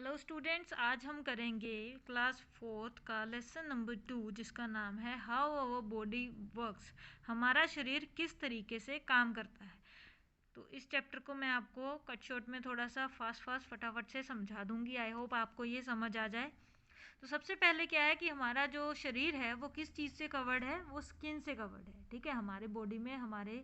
Hello students, आज हम करेंगे क्लास 4th का लेसन नंबर 2 जिसका नाम है हाउ आवर बॉडी वर्क्स। हमारा शरीर किस तरीके से काम करता है। तो इस चैप्टर को मैं आपको कट शॉर्ट में थोड़ा सा फास्ट फटाफट से समझा दूंगी। आई होप आपको ये समझ आ जाए। तो सबसे पहले क्या है कि हमारा जो शरीर है वो किस चीज़ से कवर्ड है, वो स्किन से कवर्ड है। ठीक है, हमारे बॉडी में हमारे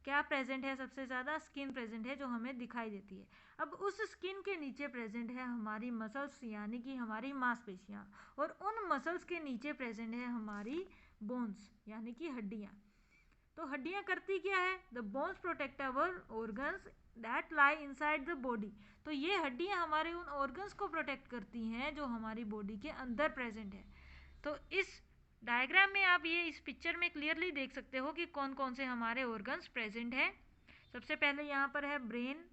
क्या प्रेजेंट है, सबसे ज़्यादा स्किन प्रेजेंट है जो हमें दिखाई देती है। अब उस स्किन के नीचे प्रेजेंट है हमारी मसल्स यानी कि हमारी मांसपेशियाँ, और उन मसल्स के नीचे प्रेजेंट है हमारी बोन्स यानी कि हड्डियाँ। तो हड्डियाँ करती क्या है? The bones protect our organs that lie inside the body. तो ये हड्डियाँ हमारे उन ऑर्गन्स को प्रोटेक्ट करती हैं जो हमारी बॉडी के अंदर प्रेजेंट है। तो इस डायग्राम में आप ये इस पिक्चर में क्लियरली देख सकते हो कि कौन कौन से हमारे ऑर्गन्स प्रेजेंट है। सबसे पहले यहाँ पर है ब्रेन,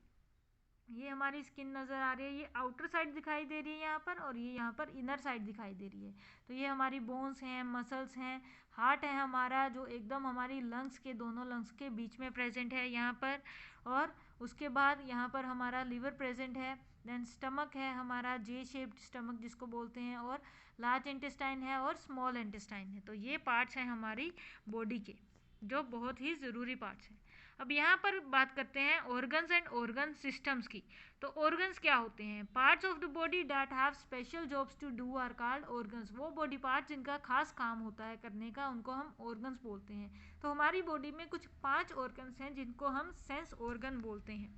ये हमारी स्किन नज़र आ रही है, ये आउटर साइड दिखाई दे रही है यहाँ पर, और ये यहाँ पर इनर साइड दिखाई दे रही है। तो ये हमारी बोन्स हैं, मसल्स हैं। हार्ट है हमारा जो एकदम हमारी लंग्स के दोनों लंग्स के बीच में प्रेजेंट है यहाँ पर, और उसके बाद यहाँ पर हमारा लिवर प्रेजेंट है। देन स्टमक है हमारा, जे शेप्ड स्टमक जिसको बोलते हैं, और लार्ज इंटेस्टाइन है और स्मॉल इंटेस्टाइन है। तो ये पार्ट्स हैं हमारी बॉडी के जो बहुत ही ज़रूरी पार्ट्स हैं। अब यहाँ पर बात करते हैं ऑर्गन्स एंड ऑर्गन सिस्टम्स की। तो ऑर्गन्स क्या होते हैं? Parts of the body that have special jobs to do are called organs. वो बॉडी पार्ट्स जिनका खास काम होता है करने का, उनको हम ऑर्गन्स बोलते हैं। तो हमारी बॉडी में कुछ 5 ऑर्गन्स हैं जिनको हम सेंस ऑर्गन बोलते हैं।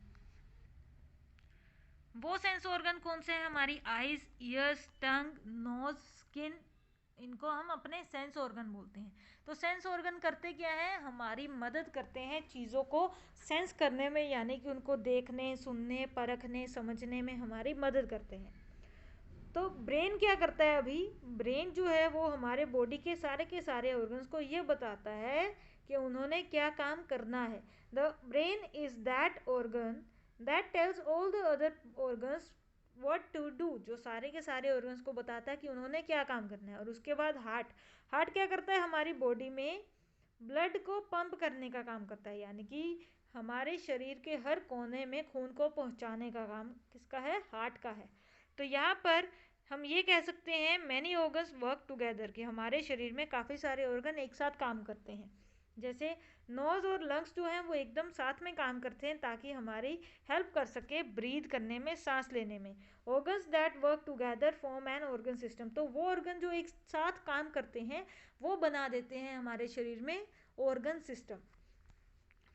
वो सेंस ऑर्गन कौन से हैं? हमारी आईज, ईयर्स, टंग, नोज, स्किन, इनको हम अपने सेंस ऑर्गन बोलते हैं। तो सेंस ऑर्गन करते क्या है? हमारी मदद करते हैं चीज़ों को सेंस करने में, यानी कि उनको देखने, सुनने, परखने, समझने में हमारी मदद करते हैं। तो ब्रेन क्या करता है? अभी ब्रेन जो है वो हमारे बॉडी के सारे ऑर्गन्स को ये बताता है कि उन्होंने क्या काम करना है। The brain is that organ that tells all the other organs what to do. जो सारे के सारे ऑर्गन्स को बताता है कि उन्होंने क्या काम करना है। और उसके बाद हार्ट क्या करता है? हमारी बॉडी में ब्लड को पंप करने का काम करता है, यानी कि हमारे शरीर के हर कोने में खून को पहुंचाने का काम किसका है? हार्ट का है। तो यहाँ पर हम ये कह सकते हैं मैनी ऑर्गन्स वर्क टुगेदर, कि हमारे शरीर में काफ़ी सारे ऑर्गन एक साथ काम करते हैं। जैसे नोज और लंग्स जो हैं वो एकदम साथ में काम करते हैं ताकि हमारी हेल्प कर सके ब्रीथ करने में, सांस लेने में। Organs that work together form an organ system. तो वो ऑर्गन जो एक साथ काम करते हैं वो बना देते हैं हमारे शरीर में ऑर्गन सिस्टम।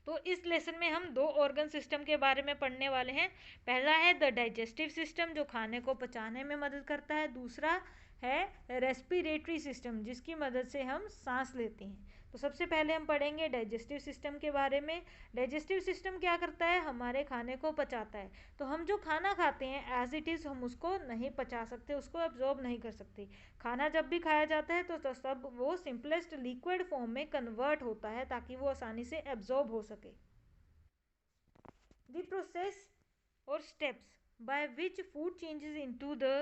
तो इस लेसन में हम 2 ऑर्गन सिस्टम के बारे में पढ़ने वाले हैं। पहला है द डाइजेस्टिव सिस्टम जो खाने को पचाने में मदद करता है। दूसरा है रेस्पिरेटरी सिस्टम जिसकी मदद से हम सांस लेते हैं। तो सबसे पहले हम पढ़ेंगे डाइजेस्टिव सिस्टम के बारे में। डाइजेस्टिव सिस्टम क्या करता है? हमारे खाने को पचाता है। तो हम जो खाना खाते हैं एज इट इज़ हम उसको नहीं पचा सकते, उसको एब्जॉर्ब नहीं कर सकते। खाना जब भी खाया जाता है तो सब वो सिंपलेस्ट लिक्विड फॉर्म में कन्वर्ट होता है ताकि वो आसानी से एब्जॉर्ब हो सके। द प्रोसेस और steps by which food changes into the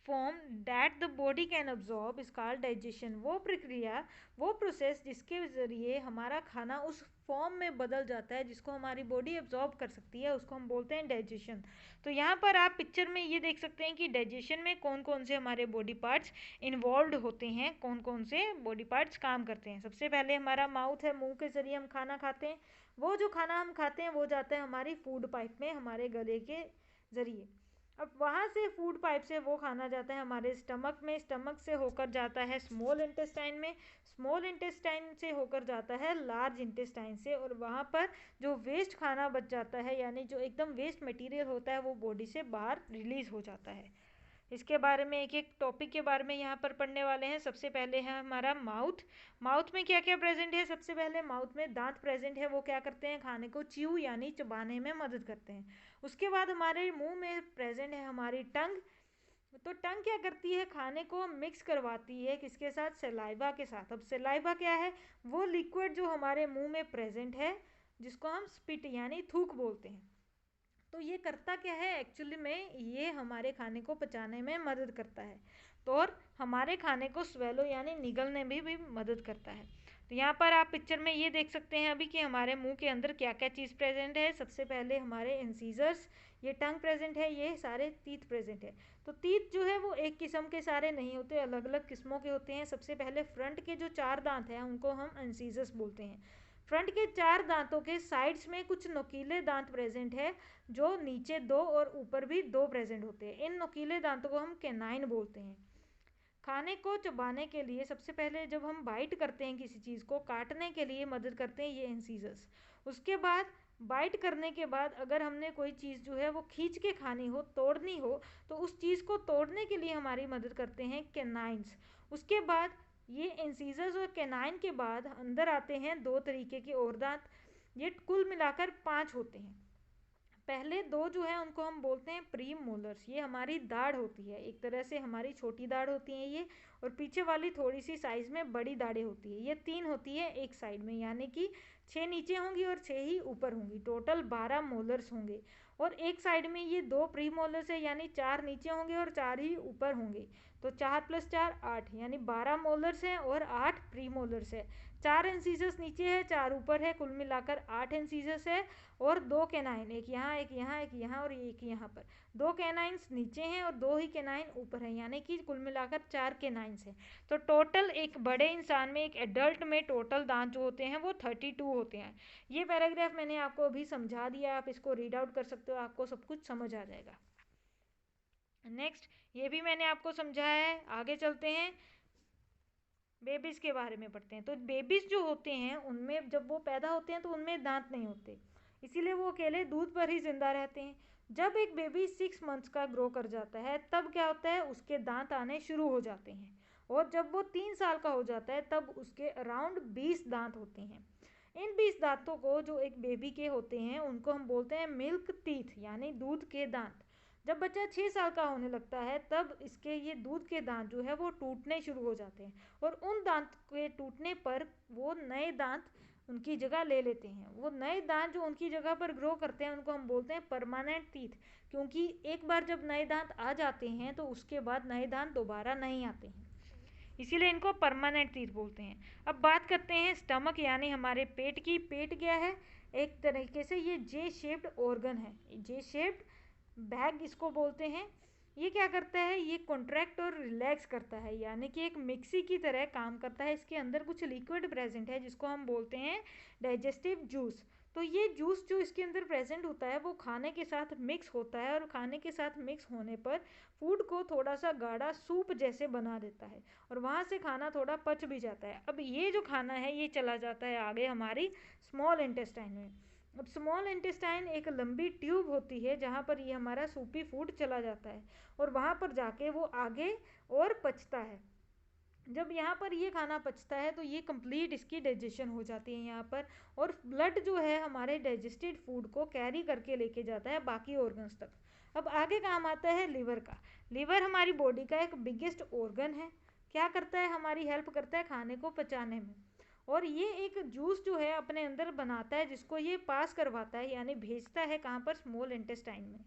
form that the body can absorb is called digestion। वो प्रक्रिया, वो प्रोसेस जिसके ज़रिए हमारा खाना उस फॉर्म में बदल जाता है जिसको हमारी बॉडी एब्जॉर्ब कर सकती है, उसको हम बोलते हैं डाइजेशन। तो यहाँ पर आप पिक्चर में ये देख सकते हैं कि डाइजेशन में कौन कौन से हमारे बॉडी पार्ट्स इन्वॉल्व होते हैं, कौन कौन से बॉडी पार्ट्स काम करते हैं। सबसे पहले हमारा माउथ है, मुंह के ज़रिए हम खाना खाते हैं। वो जो खाना हम खाते हैं वो जाता है हमारी फूड पाइप में, हमारे गले के ज़रिए। अब वहाँ से फूड पाइप से वो खाना जाता है हमारे स्टमक में, स्टमक से होकर जाता है स्मॉल इंटेस्टाइन में, स्मॉल इंटेस्टाइन से होकर जाता है लार्ज इंटेस्टाइन से, और वहाँ पर जो वेस्ट खाना बच जाता है यानी जो एकदम वेस्ट मटेरियल होता है वो बॉडी से बाहर रिलीज़ हो जाता है। इसके बारे में एक एक टॉपिक के बारे में यहाँ पर पढ़ने वाले हैं। सबसे पहले है हमारा माउथ। माउथ में क्या क्या प्रेजेंट है? सबसे पहले माउथ में दांत प्रेजेंट है, वो क्या करते हैं? खाने को च्यू यानी चबाने में मदद करते हैं। उसके बाद हमारे मुंह में प्रेजेंट है हमारी टंग। तो टंग क्या करती है? खाने को मिक्स करवाती है किसके साथ? सलाइवा के साथ। अब सलाइवा क्या है? वो लिक्विड जो हमारे मुंह में प्रेजेंट है जिसको हम स्पिट यानी थूक बोलते हैं। तो ये करता क्या है एक्चुअली में? ये हमारे खाने को पचाने में मदद करता है, तो और हमारे खाने को स्वेलो यानी निगलने में भी मदद करता है। तो यहाँ पर आप पिक्चर में ये देख सकते हैं अभी कि हमारे मुंह के अंदर क्या क्या चीज़ प्रेजेंट है। सबसे पहले हमारे इंसीजर्स, ये टंग प्रेजेंट है, ये सारे टीथ प्रेजेंट है। तो टीथ जो है वो एक किस्म के सारे नहीं होते, अलग अलग किस्मों के होते हैं। सबसे पहले फ्रंट के जो 4 दांत हैं उनको हम इंसीजर्स बोलते हैं। फ्रंट के 4 दांतों के साइड्स में कुछ नुकीले दांत प्रेजेंट है, जो नीचे 2 और ऊपर भी 2 प्रेजेंट होते हैं। इन नुकीले दांतों को हम कैनाइन बोलते हैं। खाने को चबाने के लिए सबसे पहले जब हम बाइट करते हैं किसी चीज़ को, काटने के लिए मदद करते हैं ये इंसीजर्स। उसके बाद बाइट करने के बाद अगर हमने कोई चीज़ जो है वो खींच के खानी हो, तोड़नी हो, तो उस चीज़ को तोड़ने के लिए हमारी मदद करते हैं कैनाइन्स। उसके बाद ये इंसीजर्स और कैनाइन के बाद अंदर आते हैं 2 तरीके के और दांत। ये कुल मिलाकर 5 होते हैं। पहले 2 जो है उनको हम बोलते हैं प्री मोलर्स। ये हमारी दाढ़ होती है, एक तरह से हमारी छोटी दाढ़ होती है ये, और पीछे वाली थोड़ी सी साइज में बड़ी दाढ़ें होती है। ये 3 होती है एक साइड में, यानी कि 6 नीचे होंगी और 6 ही ऊपर होंगी। टोटल 12 मोलर्स होंगे। और एक साइड में ये 2 प्री मोलर्स है, यानी 4 नीचे होंगे और 4 ही ऊपर होंगे। तो 4 + 4 8, यानी 12 मोलर्स हैं और 8 प्री मोलर्स है। 4 इंसीजर्स नीचे है, 4 ऊपर है, कुल मिलाकर 8 इंसीजर्स है। और 2 कैनाइन, एक यहाँ, एक यहाँ, एक यहाँ और एक यहाँ पर। 2 कैनाइन्स नीचे हैं और 2 ही कैनाइन ऊपर हैं, यानी कि कुल मिलाकर 4 कैनाइन्स हैं। तो टोटल एक बड़े इंसान में, एक एडल्ट में टोटल दांत जो होते हैं वो 32 होते हैं। ये पैराग्राफ मैंने आपको अभी समझा दिया, आप इसको रीड आउट कर सकते हो, आपको सब कुछ समझ आ जाएगा। नेक्स्ट, ये भी मैंने आपको समझाया है। आगे चलते हैं, बेबीज़ के बारे में पढ़ते हैं। तो बेबीज़ जो होते हैं उनमें जब वो पैदा होते हैं तो उनमें दांत नहीं होते, इसीलिए वो अकेले दूध पर ही जिंदा रहते हैं। जब एक बेबी 6 मंथ्स का ग्रो कर जाता है तब क्या होता है, उसके दांत आने शुरू हो जाते हैं। और जब वो 3 साल का हो जाता है तब उसके अराउंड 20 दांत होते हैं। इन 20 दांतों को जो एक बेबी के होते हैं उनको हम बोलते हैं मिल्क टीथ, यानी दूध के दांत। जब बच्चा 6 साल का होने लगता है तब इसके ये दूध के दांत जो है वो टूटने शुरू हो जाते हैं, और उन दांत के टूटने पर वो नए दांत उनकी जगह ले लेते हैं। वो नए दांत जो उनकी जगह पर ग्रो करते हैं उनको हम बोलते हैं परमानेंट टीथ, क्योंकि एक बार जब नए दांत आ जाते हैं तो उसके बाद नए दांत दोबारा नहीं आते हैं, इसीलिए इनको परमानेंट टीथ बोलते हैं। अब बात करते हैं स्टमक, यानी हमारे पेट की। पेट क्या है, एक तरीके से ये जे शेप्ड ऑर्गन है, जे शेप्ड बैग इसको बोलते हैं। ये क्या करता है, ये कॉन्ट्रैक्ट और रिलैक्स करता है, यानी कि एक मिक्सी की तरह काम करता है। इसके अंदर कुछ लिक्विड प्रेजेंट है जिसको हम बोलते हैं डाइजेस्टिव जूस। तो ये जूस जो इसके अंदर प्रेजेंट होता है वो खाने के साथ मिक्स होता है, और खाने के साथ मिक्स होने पर फूड को थोड़ा सा गाढ़ा सूप जैसे बना देता है, और वहाँ से खाना थोड़ा पच भी जाता है। अब ये जो खाना है ये चला जाता है आगे हमारी स्मॉल इंटेस्टाइन में। अब स्मॉल इंटेस्टाइन एक लंबी ट्यूब होती है जहाँ पर ये हमारा सूपी फूड चला जाता है, और वहाँ पर जाके वो आगे और पचता है। जब यहाँ पर ये खाना पचता है तो ये कंप्लीट इसकी डाइजेशन हो जाती है यहाँ पर, और ब्लड जो है हमारे डाइजेस्टेड फूड को कैरी करके लेके जाता है बाकी ऑर्गन्स तक। अब आगे काम आता है लिवर का। लिवर हमारी बॉडी का एक बिगेस्ट ऑर्गन है। क्या करता है, हमारी हेल्प करता है खाने को पचाने में, और ये एक जूस जो है अपने अंदर बनाता है जिसको ये पास करवाता है, यानी भेजता है कहाँ पर, स्मॉल इंटेस्टाइन में।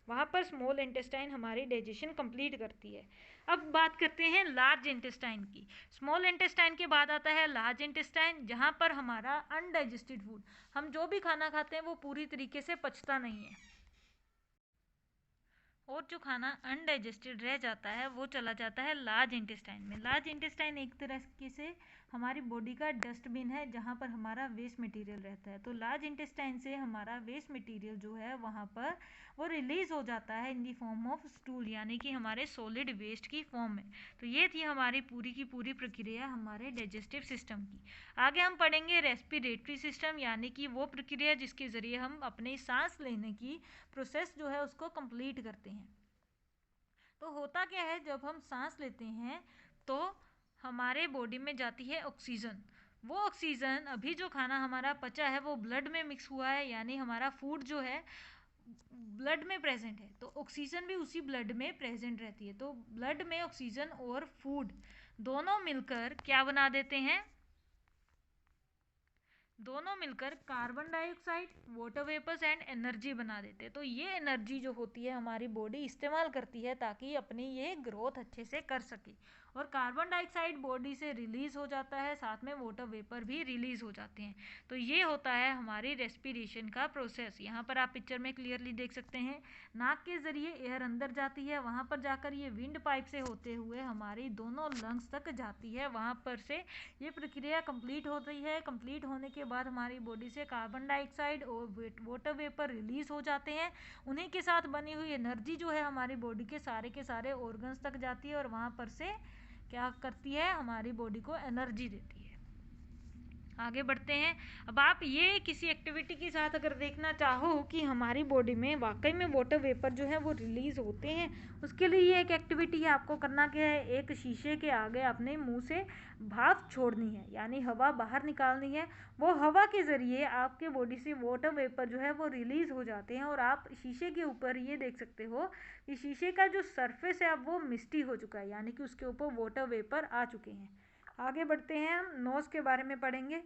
वहाँ पर स्मॉल इंटेस्टाइन हमारी डाइजेशन कंप्लीट करती है। अब बात करते हैं लार्ज इंटेस्टाइन की। स्मॉल इंटेस्टाइन के बाद आता है लार्ज इंटेस्टाइन, जहाँ पर हमारा अनडाइजेस्टेड फूड, हम जो भी खाना खाते हैं वो पूरी तरीके से पचता नहीं है, और जो खाना अनडाइजेस्टेड रह जाता है वो चला जाता है लार्ज इंटेस्टाइन में। लार्ज इंटेस्टाइन एक तरह से हमारी बॉडी का डस्टबिन है जहाँ पर हमारा वेस्ट मटेरियल रहता है। तो लार्ज इंटेस्टाइन से हमारा वेस्ट मटेरियल जो है वहाँ पर वो रिलीज़ हो जाता है इन दी फॉर्म ऑफ स्टूल, यानी कि हमारे सॉलिड वेस्ट की फॉर्म में। तो ये थी हमारी पूरी की पूरी प्रक्रिया हमारे डाइजेस्टिव सिस्टम की। आगे हम पढ़ेंगे रेस्पिरेटरी सिस्टम, यानी कि वो प्रक्रिया जिसके ज़रिए हम अपनी सांस लेने की प्रोसेस जो है उसको कंप्लीट करते हैं। तो होता क्या है, जब हम सांस लेते हैं तो हमारे बॉडी में जाती है ऑक्सीजन। वो ऑक्सीजन, अभी जो खाना हमारा पचा है वो ब्लड में मिक्स हुआ है, यानी हमारा फूड जो है ब्लड में प्रेजेंट है, तो ऑक्सीजन भी उसी ब्लड में प्रेजेंट रहती है। तो ब्लड में ऑक्सीजन और फूड दोनों मिलकर क्या बना देते हैं, दोनों मिलकर carbon dioxide, water vapours and energy बना देते हैं। तो ये एनर्जी जो होती है हमारी बॉडी इस्तेमाल करती है ताकि अपनी ये ग्रोथ अच्छे से कर सके। और कार्बन डाइऑक्साइड बॉडी से रिलीज़ हो जाता है, साथ में वाटर वेपर भी रिलीज़ हो जाते हैं। तो ये होता है हमारी रेस्पिरेशन का प्रोसेस। यहाँ पर आप पिक्चर में क्लियरली देख सकते हैं, नाक के ज़रिए एयर अंदर जाती है, वहाँ पर जाकर ये विंड पाइप से होते हुए हमारी दोनों लंग्स तक जाती है। वहाँ पर से ये प्रक्रिया कंप्लीट होती है। कंप्लीट होने के बाद हमारी बॉडी से कार्बन डाइऑक्साइड और वाटर वेपर रिलीज़ हो जाते हैं। उन्हीं के साथ बनी हुई एनर्जी जो है हमारी बॉडी के सारे ऑर्गन्स तक जाती है और वहाँ पर से क्या करती है, हमारी बॉडी को एनर्जी देती है। आगे बढ़ते हैं। अब आप ये किसी एक्टिविटी के साथ अगर देखना चाहो कि हमारी बॉडी में वाकई में वाटर वेपर जो है वो रिलीज़ होते हैं, उसके लिए ये एक एक्टिविटी है। आपको करना क्या है, एक शीशे के आगे अपने मुंह से भाप छोड़नी है, यानी हवा बाहर निकालनी है। वो हवा के ज़रिए आपके बॉडी से वाटर वेपर जो है वो रिलीज़ हो जाते हैं और आप शीशे के ऊपर ये देख सकते हो कि शीशे का जो सरफेस है अब वो मिस्टी हो चुका है, यानी कि उसके ऊपर वाटर वेपर आ चुके हैं। आगे बढ़ते हैं, हम नोज़ के बारे में पढ़ेंगे।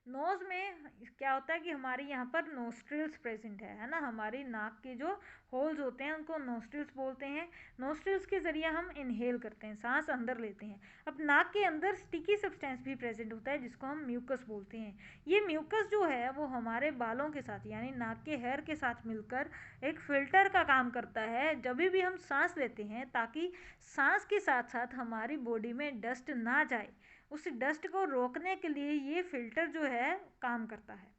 नोज़ में क्या होता है कि हमारे यहाँ पर नोस्ट्रिल्स प्रेजेंट है ना। हमारी नाक के जो होल्स होते हैं उनको नोस्ट्रिल्स बोलते हैं। नोस्ट्रिल्स के ज़रिए हम इनहेल करते हैं, सांस अंदर लेते हैं। अब नाक के अंदर स्टिकी सब्सटेंस भी प्रेजेंट होता है जिसको हम म्यूकस बोलते हैं। ये म्यूकस जो है वो हमारे बालों के साथ यानी नाक के हेयर के साथ मिलकर एक फ़िल्टर का काम करता है जब भी हम सांस लेते हैं, ताकि सांस के साथ साथ हमारी बॉडी में डस्ट ना जाए। उस डस्ट को रोकने के लिए ये फ़िल्टर जो है काम करता है।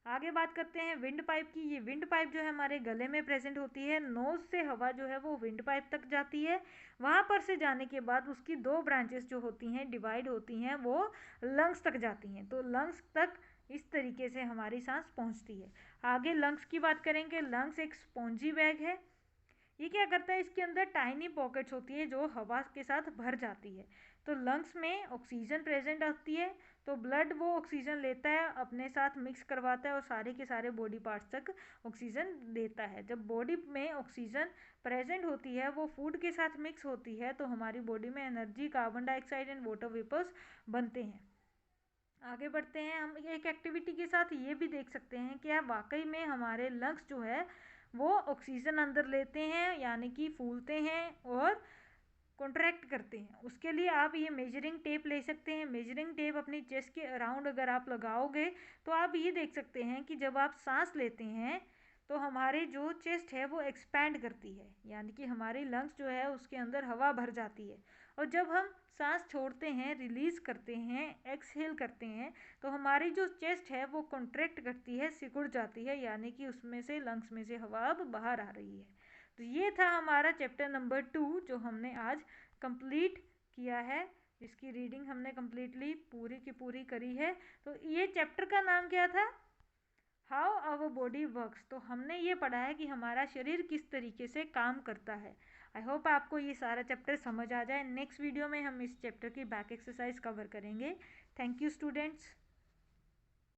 आगे बात करते हैं विंड पाइप की। ये विंड पाइप जो है हमारे गले में प्रेजेंट होती है। नोज़ से हवा जो है वो विंड पाइप तक जाती है। वहाँ पर से जाने के बाद उसकी दो ब्रांचेस जो होती हैं डिवाइड होती हैं, वो लंग्स तक जाती हैं। तो लंग्स तक इस तरीके से हमारी सांस पहुँचती है। आगे लंग्स की बात करेंगे। लंग्स एक स्पॉन्जी बैग है। ये क्या करता है, इसके अंदर टाइनी पॉकेट्स होती है जो हवा के साथ भर जाती है। तो लंग्स में ऑक्सीजन प्रेजेंट होती है, तो ब्लड वो ऑक्सीजन लेता है, अपने साथ मिक्स करवाता है और सारे के सारे बॉडी पार्ट्स तक ऑक्सीजन देता है। जब बॉडी में ऑक्सीजन प्रेजेंट होती है वो फूड के साथ मिक्स होती है तो हमारी बॉडी में energy, carbon dioxide and water vapours बनते हैं। आगे बढ़ते हैं, हम एक एक्टिविटी के साथ ये भी देख सकते हैं कि वाकई में हमारे लंग्स जो है वो ऑक्सीजन अंदर लेते हैं, यानी कि फूलते हैं और कॉन्ट्रैक्ट करते हैं। उसके लिए आप ये मेजरिंग टेप ले सकते हैं। मेजरिंग टेप अपनी चेस्ट के अराउंड अगर आप लगाओगे तो आप ये देख सकते हैं कि जब आप सांस लेते हैं तो हमारी जो चेस्ट है वो एक्सपैंड करती है, यानी कि हमारी लंग्स जो है उसके अंदर हवा भर जाती है। और जब हम सांस छोड़ते हैं, रिलीज़ करते हैं, एक्सहेल करते हैं, तो हमारी जो चेस्ट है वो कॉन्ट्रैक्ट करती है, सिकुड़ जाती है, यानी कि उसमें से लंग्स में से हवा अब बाहर आ रही है। तो ये था हमारा चैप्टर नंबर 2 जो हमने आज कंप्लीट किया है। इसकी रीडिंग हमने कम्प्लीटली पूरी की पूरी करी है। तो ये चैप्टर का नाम क्या था, हाउ आवर बॉडी वर्क्स। तो हमने ये पढ़ा है कि हमारा शरीर किस तरीके से काम करता है। आई होप आपको ये सारा चैप्टर समझ आ जाए। नेक्स्ट वीडियो में हम इस चैप्टर की बैक एक्सरसाइज कवर करेंगे। Thank you students.